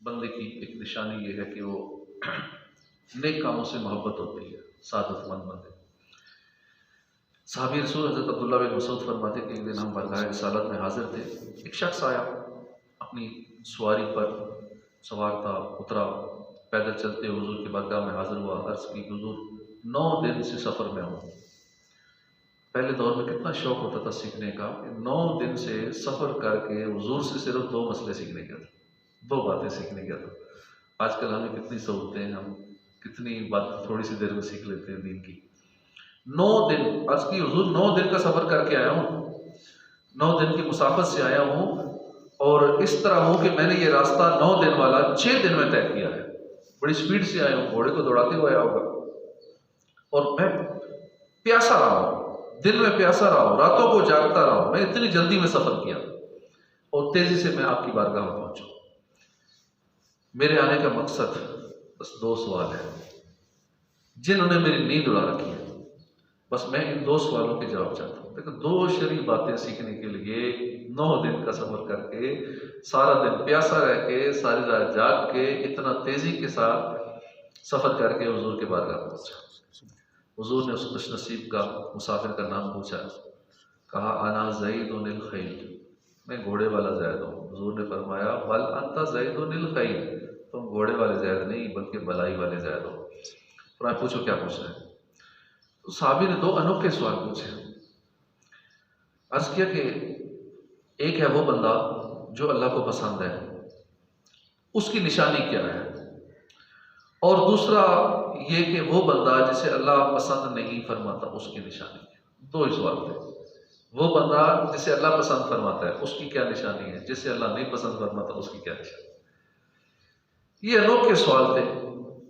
بندے کی ایک نشانی یہ ہے کہ وہ نیک کاموں سے محبت ہوتی ہے، سعادت مند بندے۔ صحابی رسول حضرت عبداللہ بن مسعود فرماتے کہ ایک دن ہم بارگاہ رسالت میں حاضر تھے، ایک شخص آیا، اپنی سواری پر سوار تھا، اترا، پیدل چلتے حضور کی بارگاہ میں حاضر ہوا، عرض کی حضور 9 دن سے سفر میں ہوں۔ پہلے دور میں کتنا شوق ہوتا تھا سیکھنے کا کہ 9 دن سے سفر کر کے حضور سے صرف 2 مسئلے سیکھنے کا تھا، 2 باتیں سیکھنے کا تھا۔ آج کل ہمیں کتنی سہولتیں ہیں، ہم کتنی بات تھوڑی سی دیر میں سیکھ لیتے ہیں دین کی۔ 9 دن، عرض کی حضور 9 دن کا سفر کر کے آیا ہوں، 9 دن کی مسافت سے آیا ہوں، اور اس طرح ہوں کہ میں نے یہ راستہ 9 دن والا 6 دن میں طے کیا ہے۔ بڑی سپیڈ سے آیا ہوں، گھوڑے کو دوڑاتے ہوئے آیا ہوگا، اور میں پیاسا رہا ہوں، دل میں پیاسا رہا ہوں، راتوں کو جاگتا رہا ہوں، میں اتنی جلدی میں سفر کیا اور تیزی سے میں آپ کی بارگاہ میں پہنچا۔ میرے آنے کا مقصد بس 2 سوال ہیں جنہوں نے میری نیند اڑا رکھی ہے، بس میں ان 2 سوالوں کے جواب چاہتا ہوں۔ لیکن 2 شرعی باتیں سیکھنے کے لیے 9 دن کا سفر کر کے، سارا دن پیاسا رہ کے، ساری رات جاگ کے، اتنا تیزی کے ساتھ سفر کر کے حضور کے بارگاہ پہنچا۔ حضور نے اس خوش نصیب کا مسافر کا نام پوچھا، کہا انا زید الخیل، میں گھوڑے والا زید ہوں۔ حضور نے فرمایا بل انت زید الخیل، تم گھوڑے والے زید نہیں بلکہ بلائی والے زید ہو۔ فرمایا پوچھو کیا پوچھنا ہے۔ تو صحابی نے 2 انوکھے سوال پوچھے۔ عرض کیا کہ ایک ہے وہ بندہ جو اللہ کو پسند ہے، اس کی نشانی کیا ہے، اور دوسرا یہ کہ وہ بندہ جسے اللہ پسند نہیں فرماتا، اس کی نشانی کیا ہے۔ 2 ہی سوال تھے۔ وہ بندہ جسے اللہ پسند فرماتا ہے اس کی کیا نشانی ہے، جسے اللہ نہیں پسند فرماتا اس کی کیا نشانی ہے۔ یہ انوکھے سوال تھے،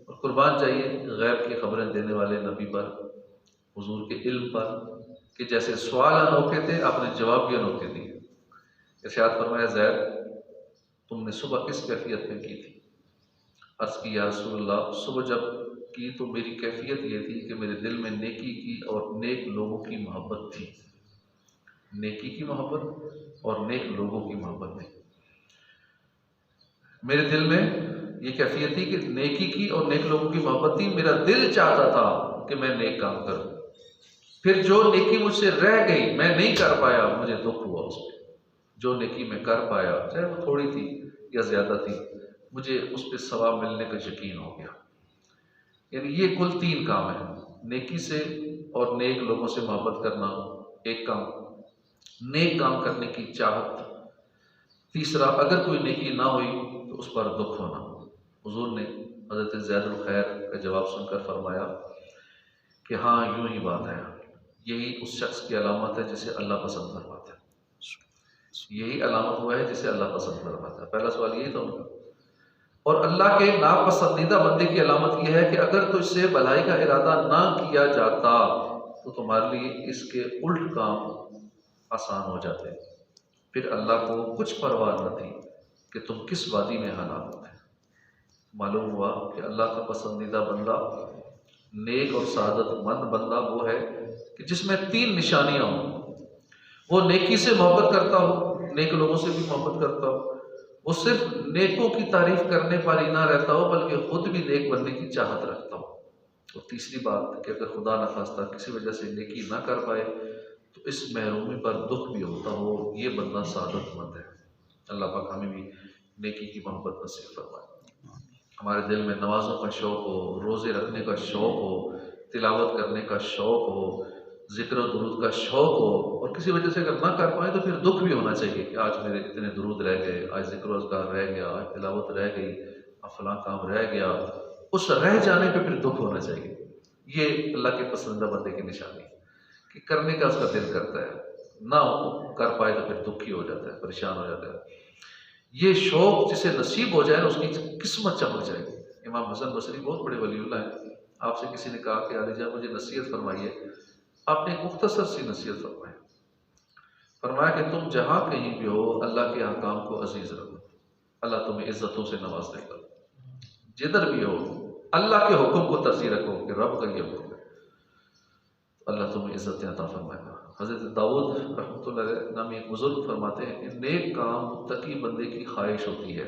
اور قربان جائیے غیب کی خبریں دینے والے نبی پر، حضور کے علم پر، کہ جیسے سوال انوکھے تھے آپ نے جواب بھی انوکھے دیے۔ ارشاد فرمایا زید تم نے صبح کس کیفیت میں کی تھی؟ عرض کی یا رسول اللہ صبح جب کی تو میری کیفیت یہ تھی کہ میرے دل میں نیکی کی اور نیک لوگوں کی محبت تھی، نیکی کی محبت اور نیک لوگوں کی محبت تھی۔ میرے دل میں یہ کیفیت تھی کہ نیکی کی اور نیک لوگوں کی محبت تھی، میرا دل چاہتا تھا کہ میں نیک کام کروں، پھر جو نیکی مجھ سے رہ گئی میں نہیں کر پایا مجھے دکھ ہوا اس پہ، جو نیکی میں کر پایا چاہے وہ تھوڑی تھی یا زیادہ تھی مجھے اس پہ ثواب ملنے کا یقین ہو گیا۔ یعنی یہ کل 3 کام ہیں، نیکی سے اور نیک لوگوں سے محبت کرنا ایک کام، نیک کام کرنے کی چاہت تیسرا، اگر کوئی نیکی نہ ہوئی تو اس پر دکھ ہونا۔ حضور نے حضرت زید الخیر کا جواب سن کر فرمایا کہ ہاں یوں ہی بات ہے، یہی اس شخص کی علامت ہے جسے اللہ پسند فرماتا ہے، یہی علامت ہوا ہے جسے اللہ پسند فرماتا ہے۔ پہلا سوال یہی تھا ان کا۔ اور اللہ کے ناپسندیدہ بندے کی علامت یہ ہے کہ اگر تو اس سے بھلائی کا ارادہ نہ کیا جاتا تو تمہارے لیے اس کے الٹ کام آسان ہو جاتے، پھر اللہ کو کچھ پرواہ نہ تھی کہ تم کس وادی میں ہلاک ہوتے۔ معلوم ہوا کہ اللہ کا پسندیدہ بندہ، نیک اور سعادت مند بندہ وہ ہے کہ جس میں 3 نشانیاں ہوں، وہ نیکی سے محبت کرتا ہو، نیک لوگوں سے بھی محبت کرتا ہو، وہ صرف نیکوں کی تعریف کرنے پر ہی نہ رہتا ہو بلکہ خود بھی نیک بننے کی چاہت رکھتا ہو، اور تیسری بات کہ اگر خدا نخواستہ کسی وجہ سے نیکی نہ کر پائے تو اس محرومی پر دکھ بھی ہوتا ہو، یہ بندہ سعادت مند ہے۔ اللہ پاک ہمیں بھی نیکی کی محبت نصیب فرمائے، ہمارے دل میں نمازوں کا شوق ہو، روزے رکھنے کا شوق ہو، تلاوت کرنے کا شوق ہو، ذکر و درود کا شوق ہو، اور کسی وجہ سے اگر نہ کر پائیں تو پھر دکھ بھی ہونا چاہیے کہ آج میرے اتنے درود رہ گئے، آج ذکر و اذکار رہ گیا، آج تلاوت رہ گئی، اب فلاں کام رہ گیا۔ اس رہ جانے پہ پھر دکھ ہونا چاہیے۔ یہ اللہ کے پسندیدہ بندے کی نشانی کہ کرنے کا اس کا دل کرتا ہے، نہ کر پائے تو پھر دکھی ہو جاتا ہے، پریشان ہو جاتا ہے۔ یہ شوق جسے نصیب ہو جائے نا اس کی قسمت چمک جائے گی۔ امام حسن بصری بہت بڑے ولی اللہ ہیں، آپ سے کسی نے کہا کہ علی جان مجھے نصیحت فرمائیے، آپ نے ایک مختصر سی نصیحت فرمائی، فرمایا کہ تم جہاں کہیں بھی ہو اللہ کے احکام کو عزیز رکھو، اللہ تمہیں عزتوں سے نواز دے گا۔ جدھر بھی ہو اللہ کے حکم کو ترجیح رکھو کہ رب کا یہ حکم ہے، اللہ تمہیں عزت عطا فرمائے گا۔ حضرت داؤد رحمۃ اللہ علیہ نامی ایک بزرگ فرماتے ہیں کہ نیک کام متقی بندے کی خواہش ہوتی ہے،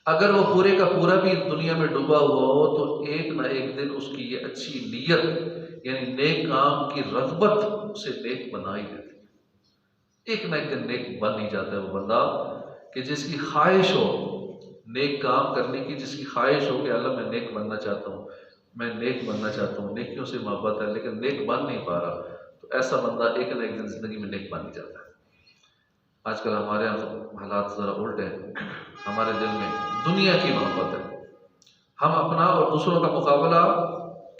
اگر وہ پورے کا پورا بھی دنیا میں ڈوبا ہوا ہو تو ایک نہ ایک دن اس کی یہ اچھی نیت یعنی نیک کام کی رغبت اسے نیک بنا ہی دیتی، ایک نہ ایک دن نیک بن ہی جاتا ہے وہ بندہ کہ جس کی خواہش ہو نیک کام کرنے کی، جس کی خواہش ہو کہ اللہ میں نیک بننا چاہتا ہوں، میں نیک بننا چاہتا ہوں، نیکیوں سے محبت ہے لیکن نیک بن نہیں پا رہا، تو ایسا بندہ ایک نہ ایک دن زندگی میں نیک بن ہی جاتا ہے۔ آج کل ہمارے یہاں تو حالات ذرا الٹ ہیں، ہمارے دل میں دنیا کی محبت ہے، ہم اپنا اور دوسروں کا مقابلہ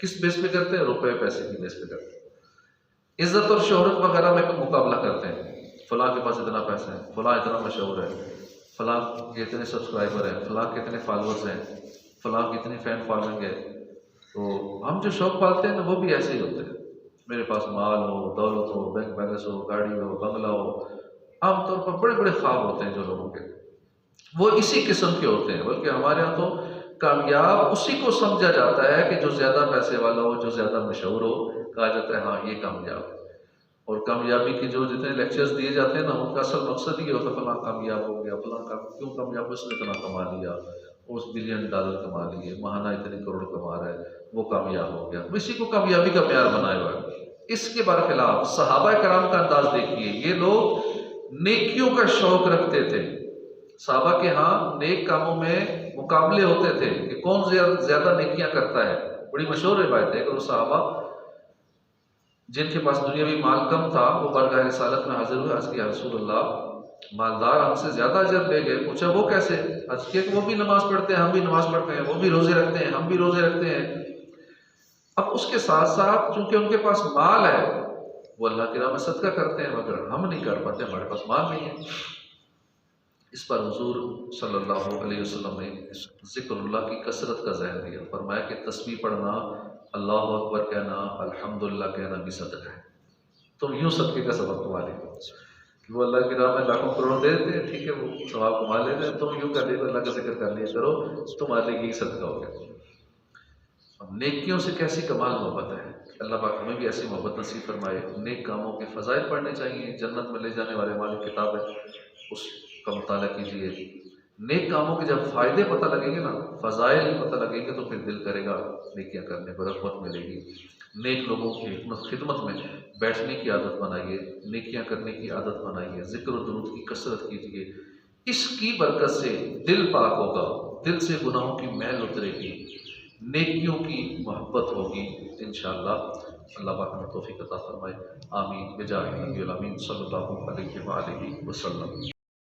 کس بیس پہ کرتے ہیں؟ روپے پیسے کی بیس پہ کرتے ہیں، عزت اور شہرت وغیرہ میں مقابلہ کرتے ہیں، فلاں کے پاس اتنا پیسہ ہے، فلاں اتنا مشہور ہے، فلاں کے اتنے سبسکرائبر ہیں، فلاں کے اتنے فالوورز ہیں، فلاں کی اتنی فین فالوئنگ ہے، تو ہم جو شوق پالتے ہیں نا وہ بھی ایسے ہی ہوتے ہیں، میرے پاس مال ہو، دولت ہو، بینک بیلنس ہو، گاڑی ہو، بنگلہ ہو، عام طور پر بڑے بڑے خواب ہوتے ہیں جو لوگوں کے، وہ اسی قسم کے ہوتے ہیں، بلکہ ہمارے ہاں تو کامیاب اسی کو سمجھا جاتا ہے کہ جو زیادہ پیسے والا ہو، جو زیادہ مشہور ہو، کہا جاتا ہے ہاں یہ کامیاب ہے، اور کامیابی کے جو جتنے لیکچرز دیے جاتے ہیں نا ان کا اصل مقصد یہ ہوتا ہے فلاں کامیاب ہو گیا، فلاں کیوں کامیاب ہو، اس نے اتنا کما لیا، اس بلین ڈالر کما لیے، ماہانہ اتنے کروڑ کما رہا ہے، وہ کامیاب ہو گیا، اسی کو کامیابی کا معیار بنایا ہوا ہے۔ اس کے برخلاف صحابہ کرام کا انداز دیکھیے، یہ لوگ نیکیوں کا شوق رکھتے تھے، صحابہ کے ہاں نیک کاموں میں مقابلے ہوتے تھے کہ کون زیادہ نیکیاں کرتا ہے، بڑی مشہور روایت ہے کہ وہ صحابہ جن کے پاس دنیاوی مال کم تھا وہ بارگاہ رسالت میں حاضر ہوئے، عرض کیا رسول اللہ مالدار ہم سے زیادہ اجر لے گئے، پوچھا وہ کیسے؟ عرض کیا کہ وہ بھی نماز پڑھتے ہیں، ہم بھی نماز پڑھتے ہیں، وہ بھی روزے رکھتے ہیں، ہم بھی روزے رکھتے ہیں، اب اس کے ساتھ ساتھ چونکہ ان کے پاس مال ہے وہ اللہ کی راہ میں صدقہ کرتے ہیں، مگر ہم نہیں کر پاتے، ہمارے پاس مال نہیں ہے۔ اس پر حضور صلی اللہ علیہ وسلم نے ذکر اللہ کی کثرت کا ذہن دیا، فرمایا کہ تسبیح پڑھنا، اللہ اکبر کہنا، الحمدللہ کہنا بھی صدقہ ہے، تم یوں صدقے کا سبب کما لے کہ وہ اللہ کی راہ میں لاکھوں کروڑ دے دیتے ہیں، ٹھیک ہے وہ ثواب کما لیتے ہیں، تم یوں کر لے اللہ کا ذکر کر لیا کرو، تمہارے لیے صدقہ ہو گیا۔ اب نیکیوں سے کیسی کمال محبت ہے، اللہ پاک ہمیں بھی ایسی محبت نصیب فرمائے۔ نیک کاموں کے فضائل پڑھنے چاہیے، جنت میں لے جانے والے والی کتاب ہے، اس کا مطالعہ کیجیے۔ نیک کاموں کے جب فائدے پتہ لگیں گے نا، فضائل پتہ لگیں گے تو پھر دل کرے گا نیکیاں کرنے کو، رغبت ملے گی۔ نیک لوگوں کی خدمت میں بیٹھنے کی عادت بنائیے، نیکیاں کرنے کی عادت بنائیے، ذکر و درود کی کثرت کیجیے، اس کی برکت سے دل پاک ہوگا، دل سے گناہوں کی میل اترے گی، نیکیوں کی محبت ہوگی انشاءاللہ۔ اللہ پاک ہمیں توفیق عطا فرمائے، آمین بجاہ نبی الامین صلی اللہ علیہ وآلہ وسلم۔